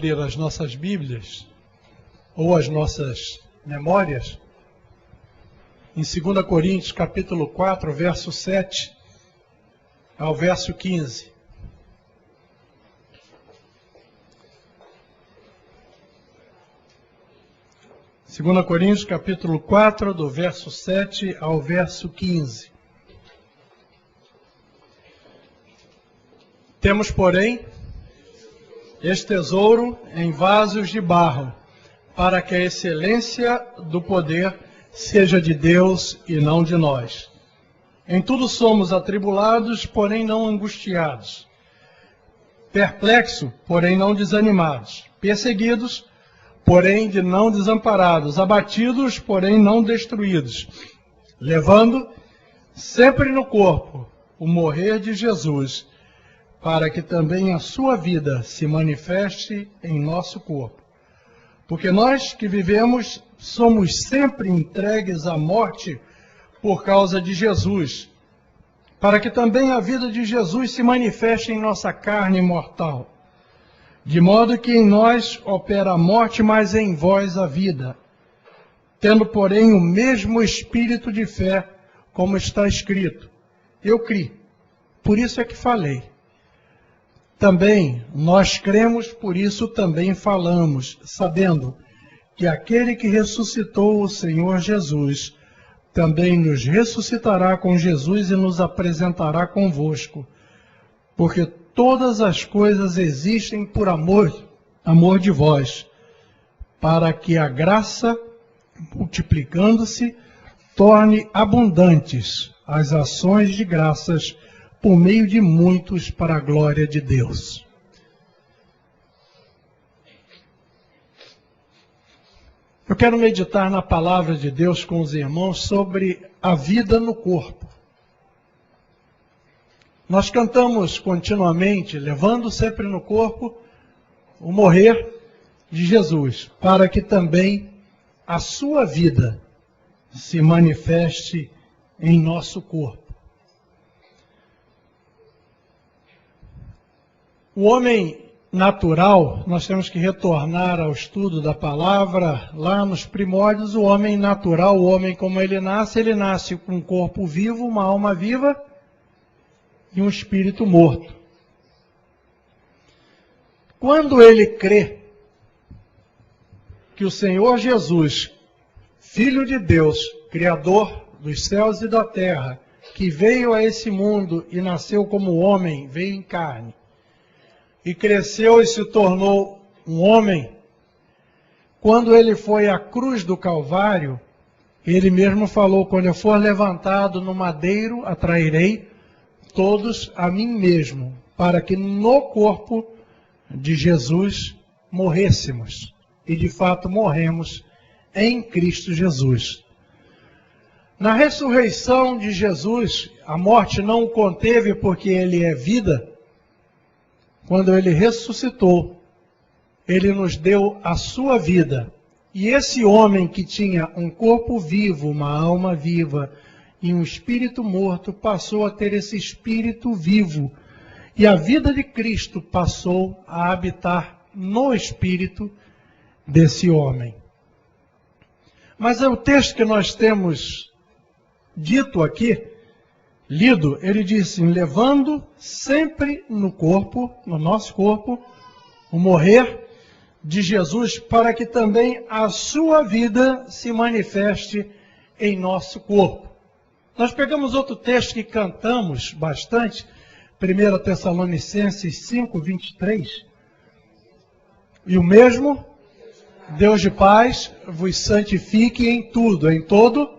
Ler as nossas Bíblias ou as nossas memórias em 2 Coríntios capítulo 4, verso 7 ao verso 15. Segunda Coríntios capítulo 4, do verso 7 ao verso 15. Temos, porém, este tesouro em vasos de barro, para que a excelência do poder seja de Deus e não de nós. Em tudo somos atribulados, porém não angustiados. Perplexos, porém não desanimados. Perseguidos, porém de não desamparados. Abatidos, porém não destruídos. Levando sempre no corpo o morrer de Jesus, para que também a sua vida se manifeste em nosso corpo. Porque nós que vivemos somos sempre entregues à morte por causa de Jesus, para que também a vida de Jesus se manifeste em nossa carne mortal. De modo que em nós opera a morte, mas em vós a vida. Tendo, porém, o mesmo espírito de fé, como está escrito. Eu criei, por isso é que falei. Também nós cremos, por isso também falamos, sabendo que aquele que ressuscitou o Senhor Jesus, também nos ressuscitará com Jesus e nos apresentará convosco. Porque todas as coisas existem por amor de vós, para que a graça, multiplicando-se, torne abundantes as ações de graças por meio de muitos para a glória de Deus. Eu quero meditar na palavra de Deus com os irmãos sobre a vida no corpo. Nós cantamos continuamente, levando sempre no corpo o morrer de Jesus, para que também a sua vida se manifeste em nosso corpo. O homem natural, nós temos que retornar ao estudo da palavra, lá nos primórdios, o homem natural, o homem como ele nasce com um corpo vivo, uma alma viva e um espírito morto. Quando ele crê que o Senhor Jesus, Filho de Deus, Criador dos céus e da terra, que veio a esse mundo e nasceu como homem, veio em carne, e cresceu e se tornou um homem, quando ele foi à cruz do Calvário, ele mesmo falou, quando eu for levantado no madeiro, atrairei todos a mim mesmo, para que no corpo de Jesus morrêssemos. E de fato morremos em Cristo Jesus. Na ressurreição de Jesus, a morte não o conteve porque ele é vida. Quando ele ressuscitou, ele nos deu a sua vida. E esse homem que tinha um corpo vivo, uma alma viva e um espírito morto, passou a ter esse espírito vivo. E a vida de Cristo passou a habitar no espírito desse homem. Mas é o texto que nós temos dito aqui, lido, ele diz assim, levando sempre no corpo, no nosso corpo, o morrer de Jesus, para que também a sua vida se manifeste em nosso corpo. Nós pegamos outro texto que cantamos bastante, 1 Tessalonicenses 5, 23. E o mesmo Deus de paz vos santifique em tudo, em todo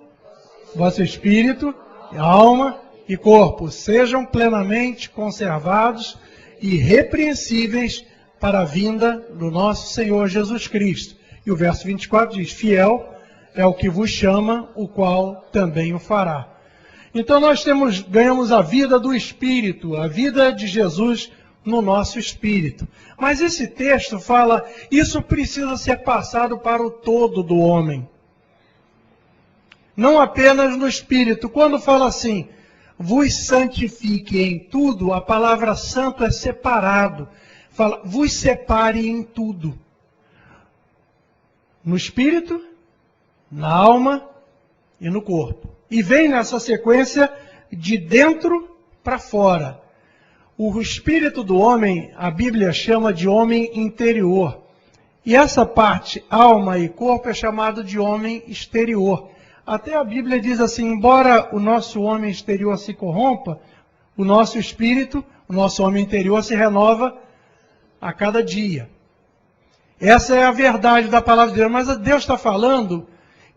vosso espírito, alma e corpo, sejam plenamente conservados e irrepreensíveis para a vinda do nosso Senhor Jesus Cristo. E o verso 24 diz, fiel é o que vos chama, o qual também o fará. Então nós ganhamos a vida do Espírito, a vida de Jesus no nosso espírito. Mas esse texto fala, isso precisa ser passado para o todo do homem. Não apenas no espírito. Quando fala assim, vos santifique em tudo, a palavra santo é separado. fala, vos separe em tudo. No espírito, na alma e no corpo. E vem nessa sequência de dentro para fora. O espírito do homem, a Bíblia chama de homem interior. E essa parte, alma e corpo, é chamado de homem exterior. Até a Bíblia diz assim, embora o nosso homem exterior se corrompa, o nosso espírito, o nosso homem interior se renova a cada dia. Essa é a verdade da palavra de Deus. Mas Deus está falando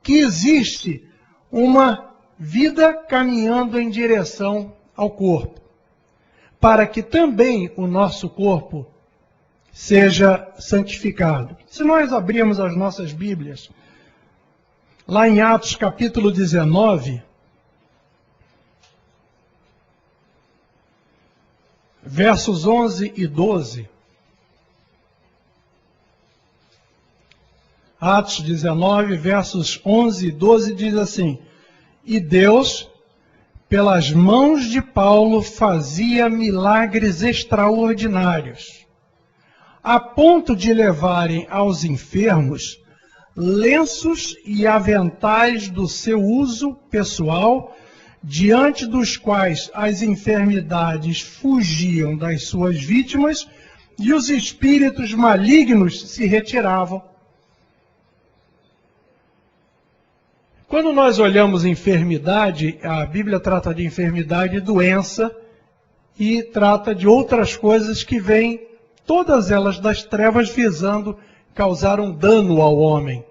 que existe uma vida caminhando em direção ao corpo, para que também o nosso corpo seja santificado. Se nós abrirmos as nossas Bíblias, lá em Atos capítulo 19, versos 11 e 12. Atos 19, versos 11 e 12 diz assim, e Deus, pelas mãos de Paulo, fazia milagres extraordinários, a ponto de levarem aos enfermos lenços e aventais do seu uso pessoal, diante dos quais as enfermidades fugiam das suas vítimas e os espíritos malignos se retiravam. Quando nós olhamos enfermidade, a Bíblia trata de enfermidade e doença e trata de outras coisas que vêm, todas elas das trevas, visando causar um dano ao homem.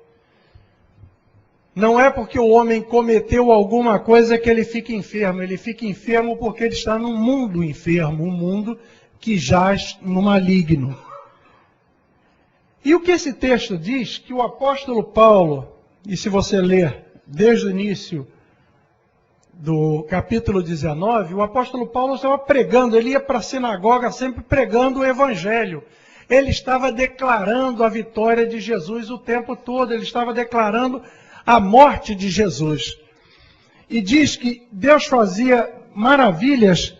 Não é porque o homem cometeu alguma coisa que ele fica enfermo porque ele está num mundo enfermo, um mundo que jaz no maligno. E o que esse texto diz? Que o apóstolo Paulo, e se você ler desde o início do capítulo 19, o apóstolo Paulo estava pregando, ele ia para a sinagoga sempre pregando o evangelho. Ele estava declarando a vitória de Jesus o tempo todo, ele estava declarando a morte de Jesus. E diz que Deus fazia maravilhas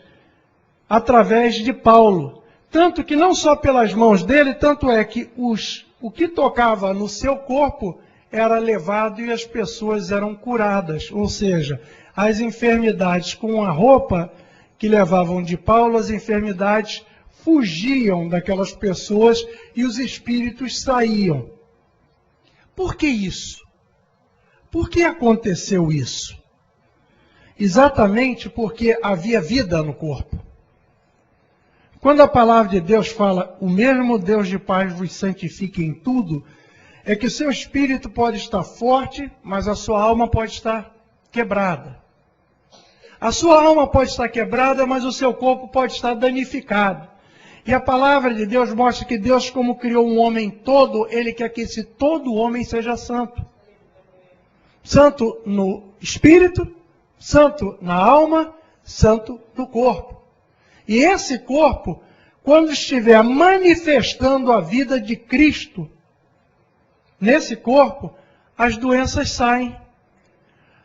através de Paulo. Tanto que não só pelas mãos dele, tanto é que o que tocava no seu corpo era levado e as pessoas eram curadas. Ou seja, as enfermidades com a roupa que levavam de Paulo, as enfermidades fugiam daquelas pessoas e os espíritos saíam. Por que isso? Por que aconteceu isso? Exatamente porque havia vida no corpo. Quando a palavra de Deus fala, o mesmo Deus de paz vos santifique em tudo, é que o seu espírito pode estar forte, mas a sua alma pode estar quebrada. A sua alma pode estar quebrada, mas o seu corpo pode estar danificado. E a palavra de Deus mostra que Deus, como criou um homem todo, Ele quer que esse todo homem seja santo. Santo no espírito, santo na alma, santo no corpo. E esse corpo, quando estiver manifestando a vida de Cristo, nesse corpo, as doenças saem.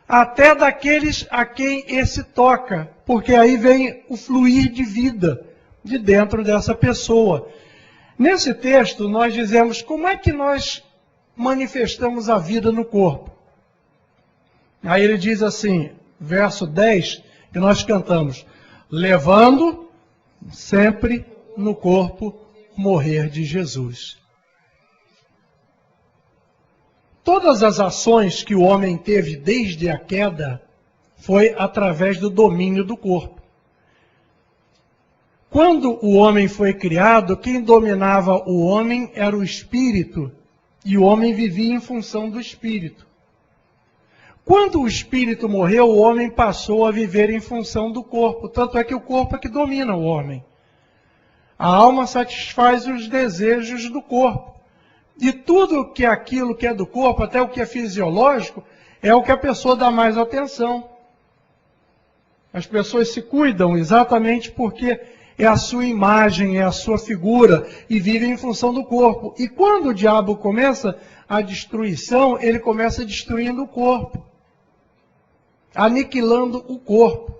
Até daqueles a quem esse toca, porque aí vem o fluir de vida de dentro dessa pessoa. Nesse texto, nós dizemos como é que nós manifestamos a vida no corpo. Aí ele diz assim, verso 10, que nós cantamos, levando sempre no corpo o morrer de Jesus. Todas as ações que o homem teve desde a queda foi através do domínio do corpo. Quando o homem foi criado, quem dominava o homem era o espírito, e o homem vivia em função do espírito. Quando o espírito morreu, o homem passou a viver em função do corpo, tanto é que o corpo é que domina o homem. A alma satisfaz os desejos do corpo. E tudo que é aquilo que é do corpo, até o que é fisiológico, é o que a pessoa dá mais atenção. As pessoas se cuidam exatamente porque é a sua imagem, é a sua figura, e vivem em função do corpo. E quando o diabo começa a destruição, ele começa destruindo o corpo, aniquilando o corpo.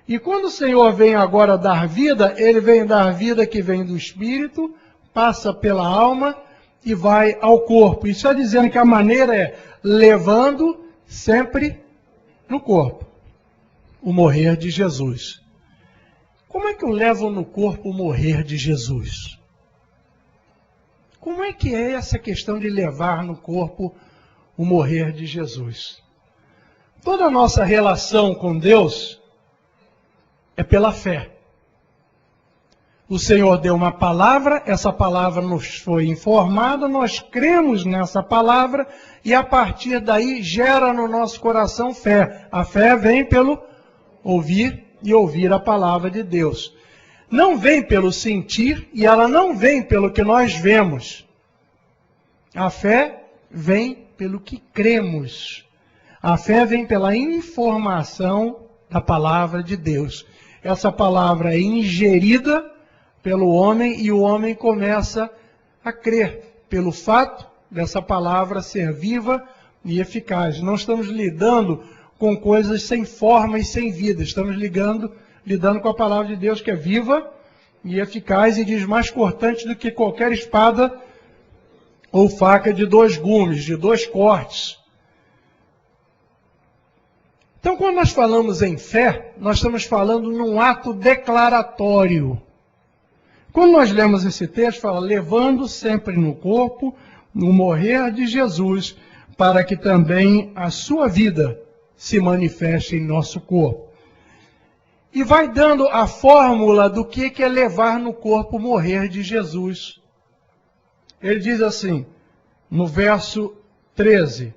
E quando o Senhor vem agora dar vida, Ele vem dar vida que vem do Espírito, passa pela alma e vai ao corpo. Isso está dizendo que a maneira é levando sempre no corpo o morrer de Jesus. Como é que eu levo no corpo o morrer de Jesus? Como é que é essa questão de levar no corpo o morrer de Jesus? Toda a nossa relação com Deus é pela fé. O Senhor deu uma palavra, essa palavra nos foi informada, nós cremos nessa palavra e a partir daí gera no nosso coração fé. A fé vem pelo ouvir e ouvir a palavra de Deus. Não vem pelo sentir e ela não vem pelo que nós vemos. A fé vem pelo que cremos. A fé vem pela informação da palavra de Deus. Essa palavra é ingerida pelo homem e o homem começa a crer pelo fato dessa palavra ser viva e eficaz. Não estamos lidando com coisas sem forma e sem vida. Estamos lidando com a palavra de Deus que é viva e eficaz e diz mais cortante do que qualquer espada ou faca de 2 gumes, de 2 cortes. Então, quando nós falamos em fé, nós estamos falando num ato declaratório. Quando nós lemos esse texto, fala, levando sempre no corpo o morrer de Jesus, para que também a sua vida se manifeste em nosso corpo. E vai dando a fórmula do que é levar no corpo o morrer de Jesus. Ele diz assim, no verso 13,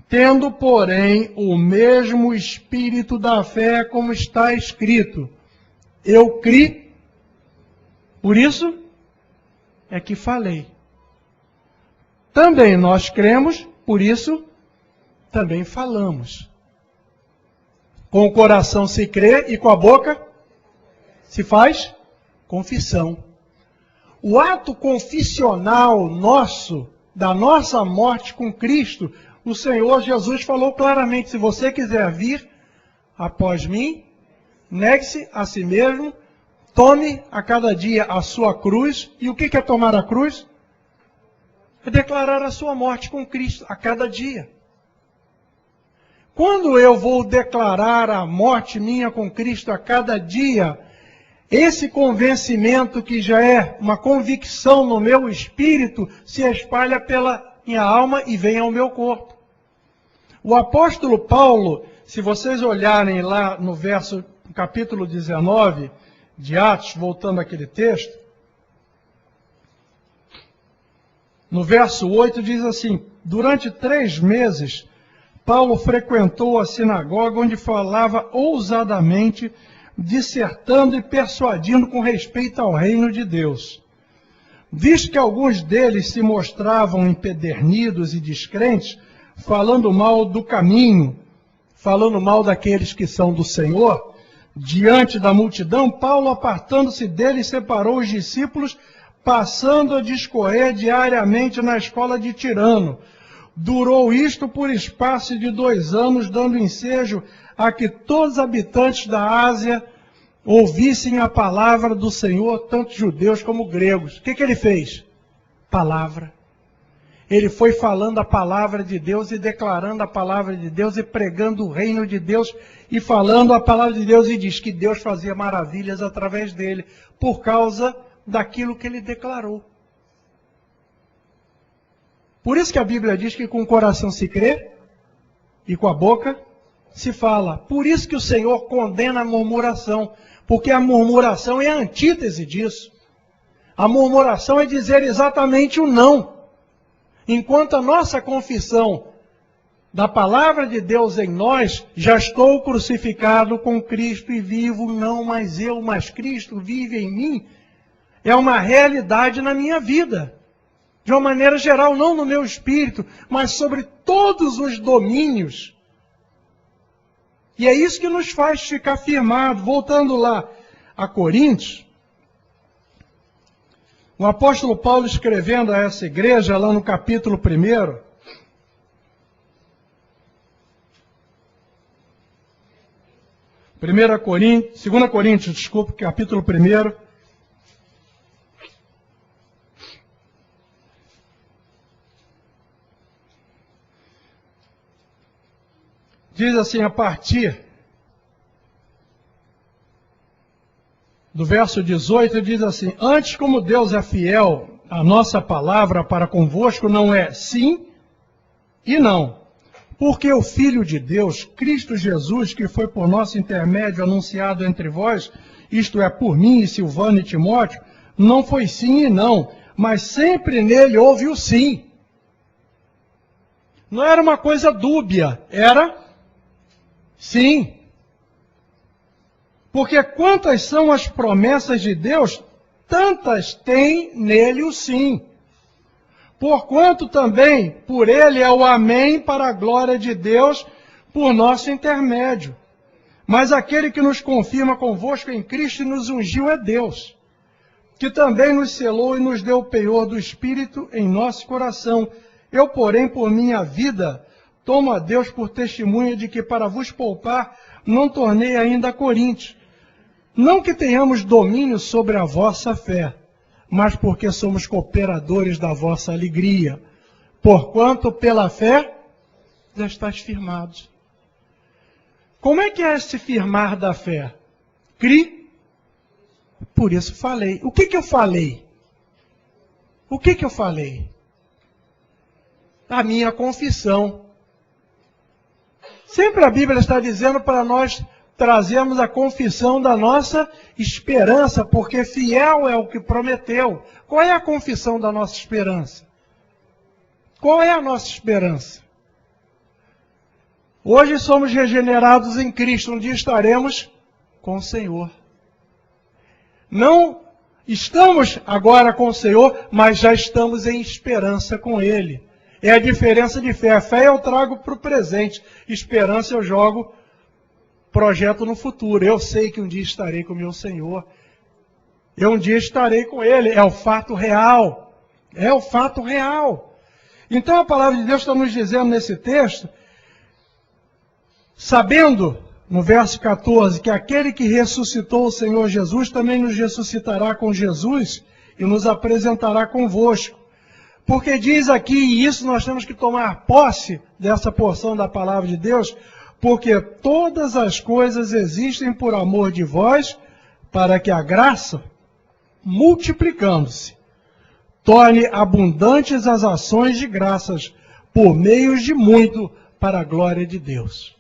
tendo, porém, o mesmo espírito da fé, como está escrito, eu criei, por isso é que falei. Também nós cremos, por isso também falamos. Com o coração se crê e com a boca se faz confissão. O ato confissional nosso, da nossa morte com Cristo, o Senhor Jesus falou claramente, se você quiser vir após mim, negue-se a si mesmo, tome a cada dia a sua cruz. E o que é tomar a cruz? É declarar a sua morte com Cristo a cada dia. Quando eu vou declarar a morte minha com Cristo a cada dia, esse convencimento que já é uma convicção no meu espírito se espalha pela minha alma e vem ao meu corpo. O apóstolo Paulo, se vocês olharem lá no capítulo 19 de Atos, voltando àquele texto, no verso 8 diz assim, durante 3 meses, Paulo frequentou a sinagoga onde falava ousadamente, dissertando e persuadindo com respeito ao reino de Deus. Visto que alguns deles se mostravam empedernidos e descrentes, falando mal do caminho, falando mal daqueles que são do Senhor, diante da multidão, Paulo, apartando-se deles, separou os discípulos, passando a discorrer diariamente na escola de Tirano. Durou isto por espaço de 2 anos, dando ensejo a que todos os habitantes da Ásia ouvissem a palavra do Senhor, tanto judeus como gregos. O que ele fez? Palavra. Ele foi falando a palavra de Deus e declarando a palavra de Deus e pregando o reino de Deus e falando a palavra de Deus, e diz que Deus fazia maravilhas através dele, por causa daquilo que ele declarou. Por isso que a Bíblia diz que com o coração se crê e com a boca se fala. Por isso que o Senhor condena a murmuração, porque a murmuração é a antítese disso. A murmuração é dizer exatamente o não. Enquanto a nossa confissão da palavra de Deus em nós, já estou crucificado com Cristo e vivo, não mais eu, mas Cristo vive em mim, é uma realidade na minha vida. De uma maneira geral, não no meu espírito, mas sobre todos os domínios. E é isso que nos faz ficar firmado. Voltando lá a Coríntios, o apóstolo Paulo escrevendo a essa igreja, lá no capítulo 1, 2 Coríntios, desculpa, capítulo 1. Diz assim, a partir do verso 18, diz assim: antes, como Deus é fiel, a nossa palavra para convosco não é sim e não. Porque o Filho de Deus, Cristo Jesus, que foi por nosso intermédio anunciado entre vós, isto é, por mim e Silvano e Timóteo, não foi sim e não, mas sempre nele houve o sim. Não era uma coisa dúbia, era sim. Porque quantas são as promessas de Deus, tantas tem nele o sim. Porquanto também por ele é o amém para a glória de Deus por nosso intermédio. Mas aquele que nos confirma convosco em Cristo e nos ungiu é Deus, que também nos selou e nos deu o penhor do Espírito em nosso coração. Eu, porém, por minha vida, tomo a Deus por testemunha de que para vos poupar não tornei ainda a Coríntios. Não que tenhamos domínio sobre a vossa fé, mas porque somos cooperadores da vossa alegria. Porquanto pela fé já estáis firmados. Como é que é se firmar da fé? Cri. Por isso falei. O que eu falei? O que eu falei? A minha confissão. Sempre a Bíblia está dizendo para nós trazermos a confissão da nossa esperança, porque fiel é o que prometeu. Qual é a confissão da nossa esperança? Qual é a nossa esperança? Hoje somos regenerados em Cristo, um dia estaremos com o Senhor. Não estamos agora com o Senhor, mas já estamos em esperança com Ele. É a diferença de fé. A fé eu trago para o presente, esperança eu jogo, projeto no futuro. Eu sei que um dia estarei com o meu Senhor. Eu um dia estarei com Ele. É o fato real. É o fato real. Então a palavra de Deus está nos dizendo nesse texto, sabendo, no verso 14, que aquele que ressuscitou o Senhor Jesus também nos ressuscitará com Jesus e nos apresentará convosco. Porque diz aqui, e isso nós temos que tomar posse dessa porção da palavra de Deus, porque todas as coisas existem por amor de vós, para que a graça, multiplicando-se, torne abundantes as ações de graças, por meio de muito, para a glória de Deus.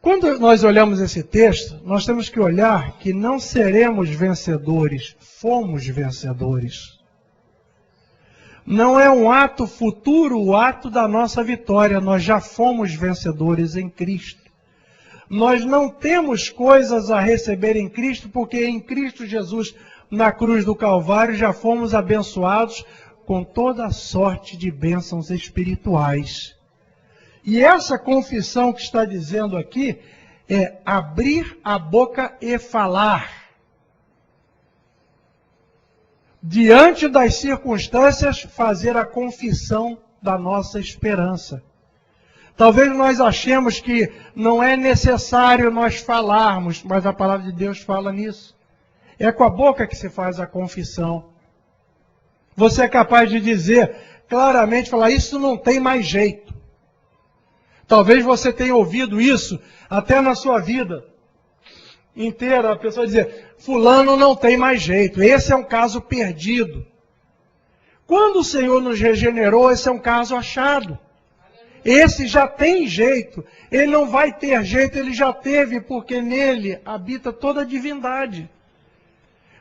Quando nós olhamos esse texto, nós temos que olhar que não seremos vencedores, fomos vencedores. Não é um ato futuro, o ato da nossa vitória. Nós já fomos vencedores em Cristo. Nós não temos coisas a receber em Cristo, porque em Cristo Jesus, na cruz do Calvário, já fomos abençoados com toda a sorte de bênçãos espirituais. E essa confissão que está dizendo aqui é abrir a boca e falar. Diante das circunstâncias, fazer a confissão da nossa esperança. Talvez nós achemos que não é necessário nós falarmos, mas a palavra de Deus fala nisso. É com a boca que se faz a confissão. Você é capaz de dizer claramente, falar, isso não tem mais jeito. Talvez você tenha ouvido isso até na sua vida inteira, a pessoa dizer, fulano não tem mais jeito, esse é um caso perdido. Quando o Senhor nos regenerou, esse é um caso achado. Esse já tem jeito, ele não vai ter jeito, ele já teve, porque nele habita toda a divindade.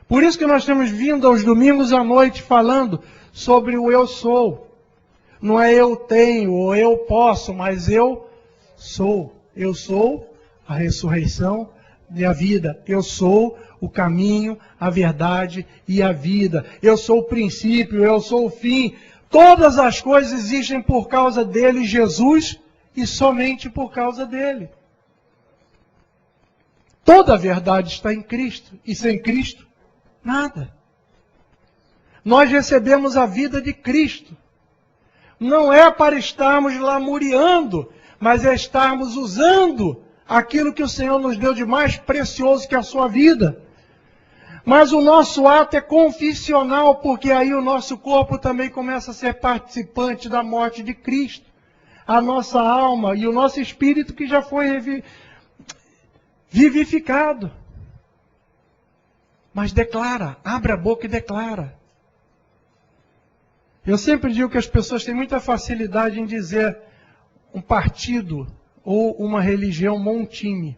Por isso que nós temos vindo aos domingos à noite falando sobre o eu sou. Não é eu tenho ou eu posso, mas eu sou. Eu sou a ressurreição e a vida. Eu sou o caminho, a verdade e a vida. Eu sou o princípio, eu sou o fim. Todas as coisas existem por causa dele, Jesus, e somente por causa dele. Toda a verdade está em Cristo, e sem Cristo, nada. Nós recebemos a vida de Cristo. Não é para estarmos lamuriando, mas é estarmos usando aquilo que o Senhor nos deu de mais precioso que a sua vida. Mas o nosso ato é confissional, porque aí o nosso corpo também começa a ser participante da morte de Cristo. A nossa alma e o nosso espírito que já foi vivificado. Mas declara, abre a boca e declara. Eu sempre digo que as pessoas têm muita facilidade em dizer um partido ou uma religião montime.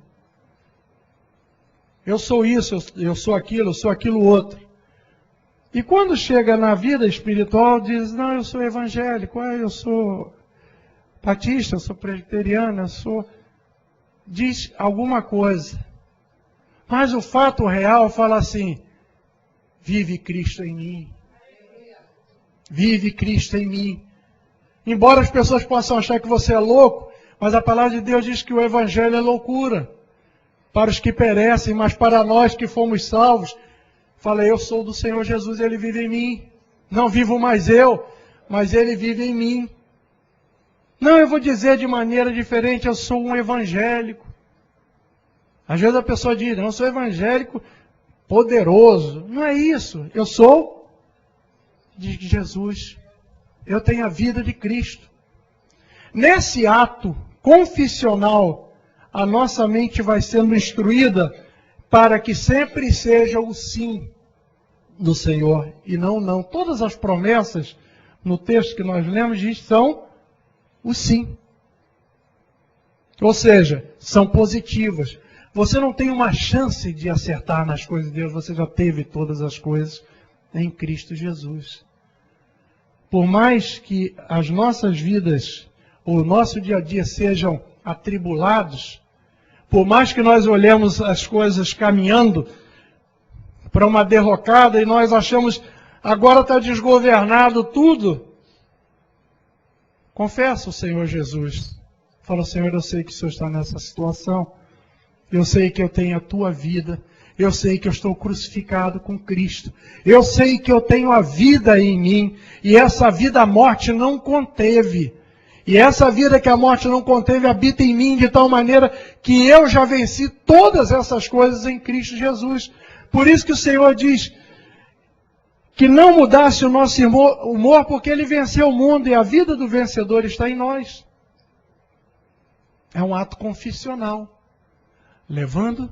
Eu sou isso, eu sou aquilo outro. E quando chega na vida espiritual, diz, não, eu sou evangélico, eu sou batista, eu sou presbiteriano, diz alguma coisa. Mas o fato real fala assim, vive Cristo em mim. Vive Cristo em mim. Embora as pessoas possam achar que você é louco, mas a palavra de Deus diz que o Evangelho é loucura. Para os que perecem, mas para nós que fomos salvos, fala, eu sou do Senhor Jesus, Ele vive em mim. Não vivo mais eu, mas Ele vive em mim. Não, eu vou dizer de maneira diferente, eu sou um evangélico. Às vezes a pessoa diz, não, eu sou evangélico poderoso. Não é isso, eu sou de Jesus. Eu tenho a vida de Cristo. Nesse ato confissional, a nossa mente vai sendo instruída para que sempre seja o sim do Senhor e não não. Todas as promessas no texto que nós lemos diz são o sim. Ou seja, são positivas. Você não tem uma chance de acertar nas coisas de Deus, você já teve todas as coisas em Cristo Jesus. Por mais que as nossas vidas, o nosso dia a dia sejam atribulados, por mais que nós olhemos as coisas caminhando para uma derrocada e nós achamos, agora está desgovernado tudo, confessa o Senhor Jesus. Fala, Senhor, eu sei que o Senhor está nessa situação, eu sei que eu tenho a tua vida, eu sei que eu estou crucificado com Cristo. Eu sei que eu tenho a vida em mim. E essa vida a morte não conteve. E essa vida que a morte não conteve habita em mim de tal maneira que eu já venci todas essas coisas em Cristo Jesus. Por isso que o Senhor diz que não mudasse o nosso humor porque Ele venceu o mundo e a vida do vencedor está em nós. É um ato confissional. Levando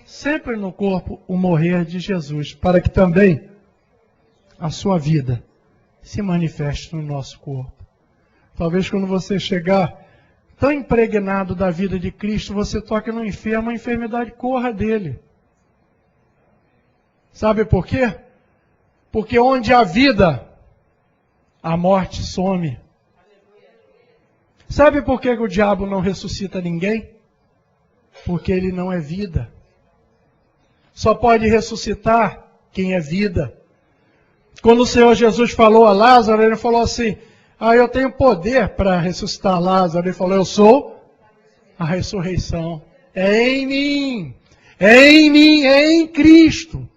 sempre no corpo o morrer de Jesus, para que também a sua vida se manifeste no nosso corpo. Talvez quando você chegar tão impregnado da vida de Cristo, você toque no enfermo, a enfermidade corra dele. Sabe por quê? Porque onde há vida, a morte some. Sabe por que o diabo não ressuscita ninguém? Porque ele não é vida. Só pode ressuscitar quem é vida. Quando o Senhor Jesus falou a Lázaro, Ele falou assim, eu tenho poder para ressuscitar Lázaro. Ele falou, eu sou a ressurreição. É em mim, é em Cristo.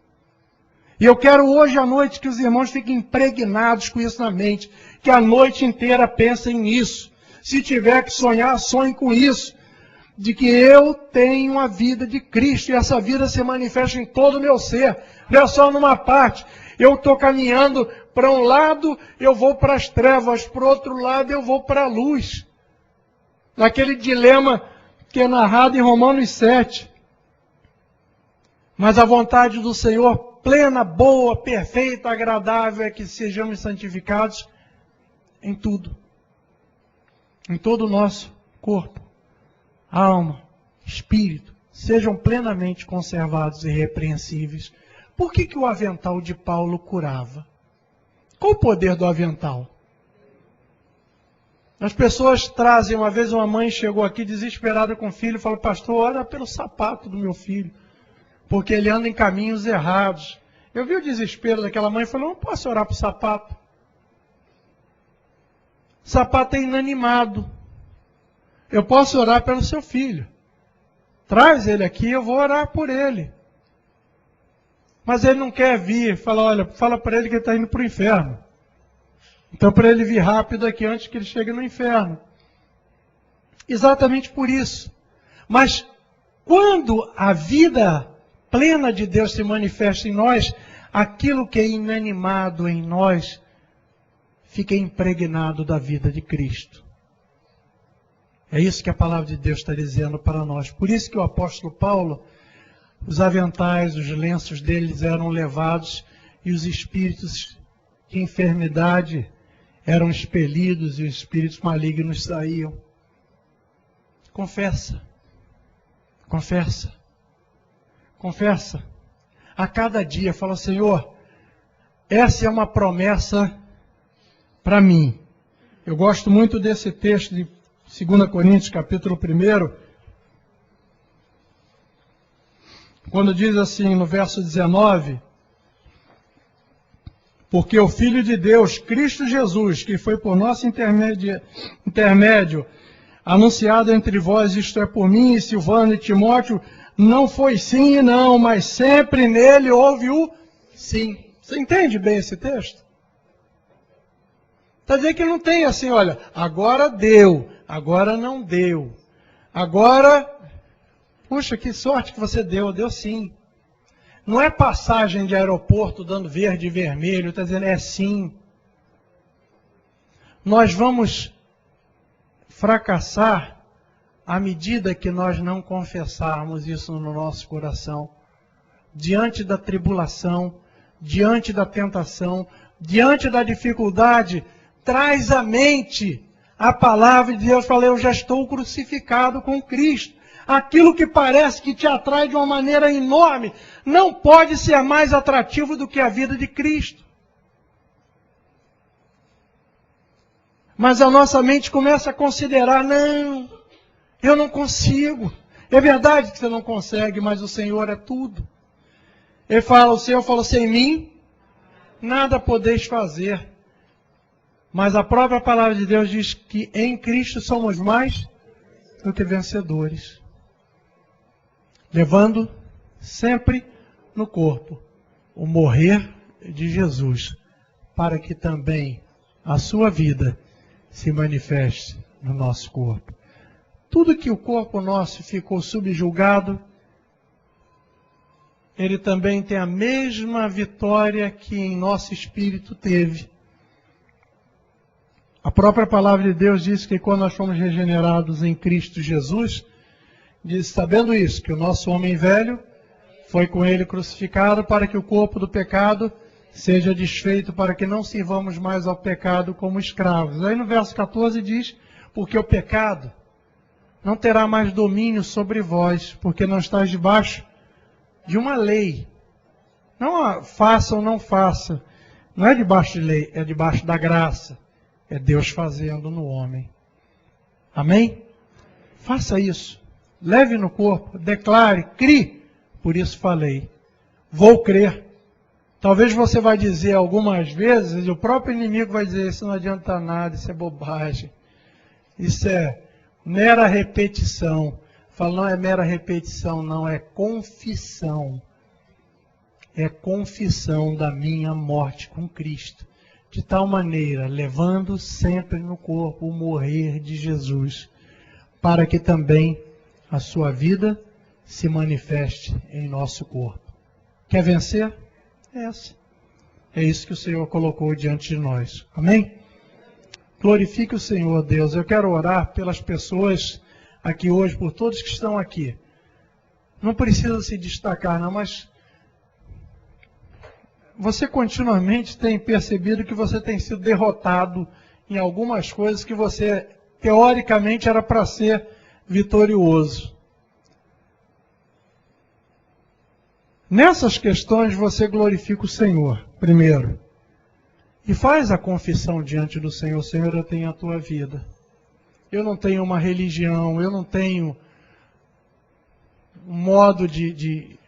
E eu quero hoje à noite que os irmãos fiquem impregnados com isso na mente, que a noite inteira pensem nisso. Se tiver que sonhar, sonhe com isso. De que eu tenho a vida de Cristo e essa vida se manifesta em todo o meu ser, não é só numa parte. Eu estou caminhando para um lado, eu vou para as trevas, para o outro lado eu vou para a luz. Naquele dilema que é narrado em Romanos 7. Mas a vontade do Senhor, plena, boa, perfeita, agradável, é que sejamos santificados em tudo. Em todo o nosso corpo. Alma, espírito, sejam plenamente conservados e irrepreensíveis. Por que o avental de Paulo curava? Qual o poder do avental? As pessoas trazem, uma vez uma mãe chegou aqui desesperada com o filho e falou, pastor, ora pelo sapato do meu filho, porque ele anda em caminhos errados. Eu vi o desespero daquela mãe e falei, não posso orar para o sapato. O sapato é inanimado. Eu posso orar pelo seu filho. Traz ele aqui, eu vou orar por ele. Mas ele não quer vir. Fala para ele que ele está indo para o inferno. Então para ele vir rápido aqui antes que ele chegue no inferno. Exatamente por isso. Mas quando a vida plena de Deus se manifesta em nós, aquilo que é inanimado em nós fica impregnado da vida de Cristo. É isso que a palavra de Deus está dizendo para nós. Por isso que o apóstolo Paulo, os aventais, os lenços deles eram levados e os espíritos de enfermidade eram expelidos e os espíritos malignos saíam. Confessa. Confessa. Confessa. A cada dia fala, Senhor, essa é uma promessa para mim. Eu gosto muito desse texto de 2 Coríntios, capítulo 1, quando diz assim, no verso 19, porque o Filho de Deus, Cristo Jesus, que foi por nosso intermédio anunciado entre vós, isto é, por mim, e Silvano e Timóteo, não foi sim e não, mas sempre nele houve o sim. Você entende bem esse texto? Está dizendo que não tem assim, olha, agora deu, agora não deu. Agora, puxa, que sorte que você deu, deu sim. Não é passagem de aeroporto dando verde e vermelho, está dizendo, é sim. Nós vamos fracassar à medida que nós não confessarmos isso no nosso coração. Diante da tribulação, diante da tentação, diante da dificuldade, traz à mente a palavra de Deus. Fala, eu já estou crucificado com Cristo. Aquilo que parece que te atrai de uma maneira enorme, não pode ser mais atrativo do que a vida de Cristo. Mas a nossa mente começa a considerar, não, eu não consigo. É verdade que você não consegue, mas o Senhor é tudo. Ele fala, o Senhor falou, sem mim, nada podeis fazer. Mas a própria palavra de Deus diz que em Cristo somos mais do que vencedores. Levando sempre no corpo o morrer de Jesus, para que também a sua vida se manifeste no nosso corpo. Tudo que o corpo nosso ficou subjugado, ele também tem a mesma vitória que em nosso espírito teve. A própria palavra de Deus diz que quando nós fomos regenerados em Cristo Jesus, diz, sabendo isso, que o nosso homem velho foi com ele crucificado para que o corpo do pecado seja desfeito, para que não sirvamos mais ao pecado como escravos. Aí no verso 14 diz, porque o pecado não terá mais domínio sobre vós, porque não estáis debaixo de uma lei. Não faça ou não faça. Não é debaixo de lei, é debaixo da graça. É Deus fazendo no homem. Amém? Faça isso. Leve no corpo, declare, crie. Por isso falei. Vou crer. Talvez você vai dizer algumas vezes, e o próprio inimigo vai dizer, isso não adianta nada, isso é bobagem. Isso é mera repetição. Fala, não é mera repetição, não, é confissão. É confissão da minha morte com Cristo. De tal maneira, levando sempre no corpo o morrer de Jesus, para que também a sua vida se manifeste em nosso corpo. Quer vencer? É isso que o Senhor colocou diante de nós. Amém? Glorifique o Senhor, Deus. Eu quero orar pelas pessoas aqui hoje, por todos que estão aqui. Não precisa se destacar, não, mas você continuamente tem percebido que você tem sido derrotado em algumas coisas que você, teoricamente, era para ser vitorioso. Nessas questões, você glorifica o Senhor, primeiro. E faz a confissão diante do Senhor. Senhor, eu tenho a tua vida. Eu não tenho uma religião, eu não tenho um modo de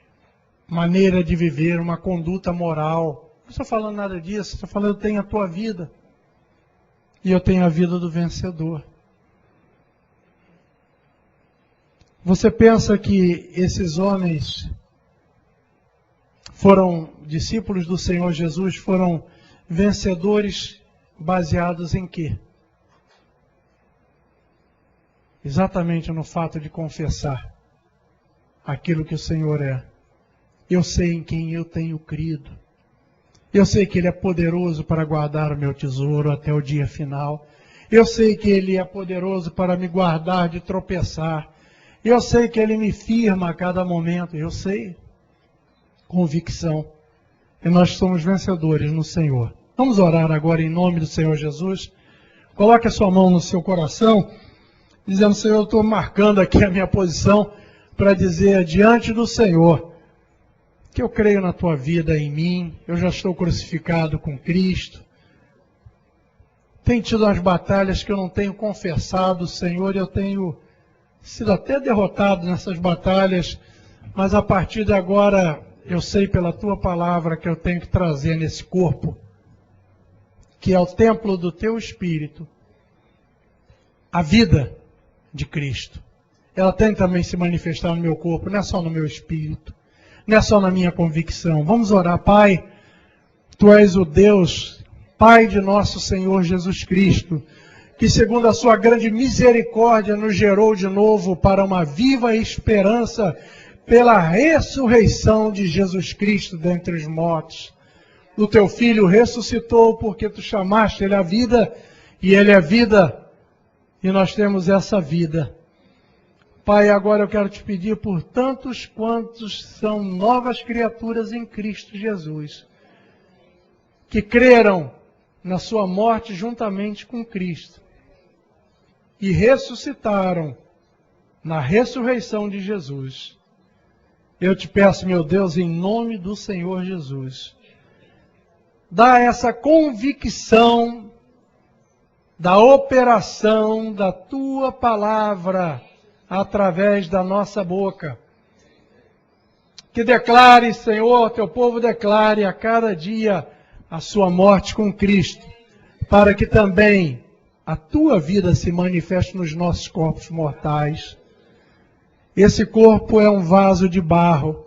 maneira de viver, uma conduta moral. Não estou falando nada disso, estou falando, eu tenho a tua vida. E eu tenho a vida do vencedor. Você pensa que esses homens foram discípulos do Senhor Jesus, foram vencedores baseados em quê? exatamente no fato de confessar aquilo que o Senhor é. Eu sei em quem eu tenho crido. Eu sei que Ele é poderoso para guardar o meu tesouro até o dia final. Eu sei que Ele é poderoso para me guardar de tropeçar. Eu sei que Ele me firma a cada momento. Eu sei. Convicção. E nós somos vencedores no Senhor. Vamos orar agora em nome do Senhor Jesus. Coloque a sua mão no seu coração, dizendo: Senhor, eu estou marcando aqui a minha posição para dizer diante do Senhor que eu creio na tua vida em mim, eu já estou crucificado com Cristo. Tem tido as batalhas que eu não tenho confessado, Senhor, eu tenho sido até derrotado nessas batalhas, mas a partir de agora eu sei pela tua palavra que eu tenho que trazer nesse corpo, que é o templo do teu Espírito, a vida de Cristo. Ela tem também se manifestar no meu corpo, não é só no meu espírito, não é só na minha convicção. Vamos orar. Pai, Tu és o Deus, Pai de nosso Senhor Jesus Cristo, que segundo a sua grande misericórdia nos gerou de novo para uma viva esperança pela ressurreição de Jesus Cristo dentre os mortos. O Teu Filho ressuscitou porque Tu chamaste Ele à vida, e Ele é vida, e nós temos essa vida. Pai, agora eu quero Te pedir por tantos quantos são novas criaturas em Cristo Jesus, que creram na sua morte juntamente com Cristo e ressuscitaram na ressurreição de Jesus. Eu Te peço, meu Deus, em nome do Senhor Jesus, dá essa convicção da operação da Tua palavra através da nossa boca. Que declare, Senhor, Teu povo declare a cada dia a sua morte com Cristo, para que também a Tua vida se manifeste nos nossos corpos mortais. Esse corpo é um vaso de barro,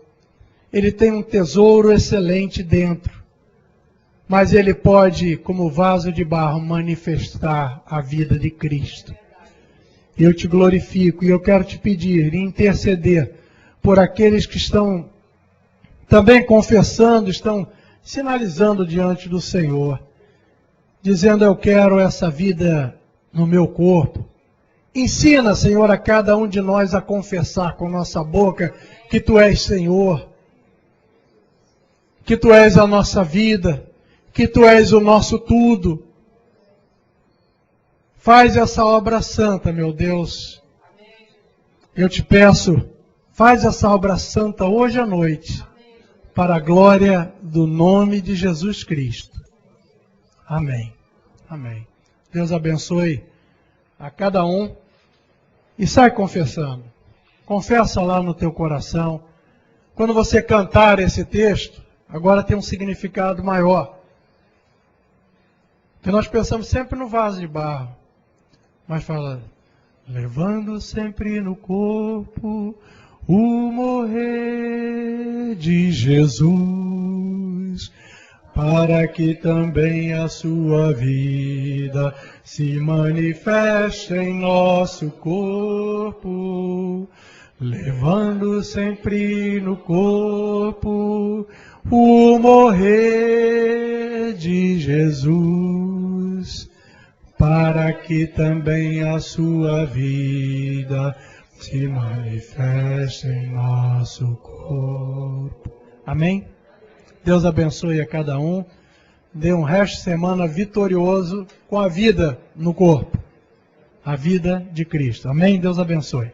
ele tem um tesouro excelente dentro, mas ele pode, como vaso de barro, manifestar a vida de Cristo. Eu Te glorifico e eu quero Te pedir e interceder por aqueles que estão também confessando, estão sinalizando diante do Senhor, dizendo: eu quero essa vida no meu corpo. Ensina, Senhor, a cada um de nós a confessar com nossa boca que Tu és Senhor, que Tu és a nossa vida, que Tu és o nosso tudo. Faz essa obra santa, meu Deus. Eu Te peço, faz essa obra santa hoje à noite, para a glória do nome de Jesus Cristo. Amém. Amém. Deus abençoe a cada um e sai confessando. Confessa lá no teu coração. Quando você cantar esse texto, agora tem um significado maior. Porque nós pensamos sempre no vaso de barro. Mas fala: levando sempre no corpo o morrer de Jesus, para que também a sua vida se manifeste em nosso corpo. Levando sempre no corpo o morrer de Jesus, para que também a sua vida se manifeste em nosso corpo. Amém? Deus abençoe a cada um. Dê um resto de semana vitorioso com a vida no corpo. A vida de Cristo. Amém? Deus abençoe.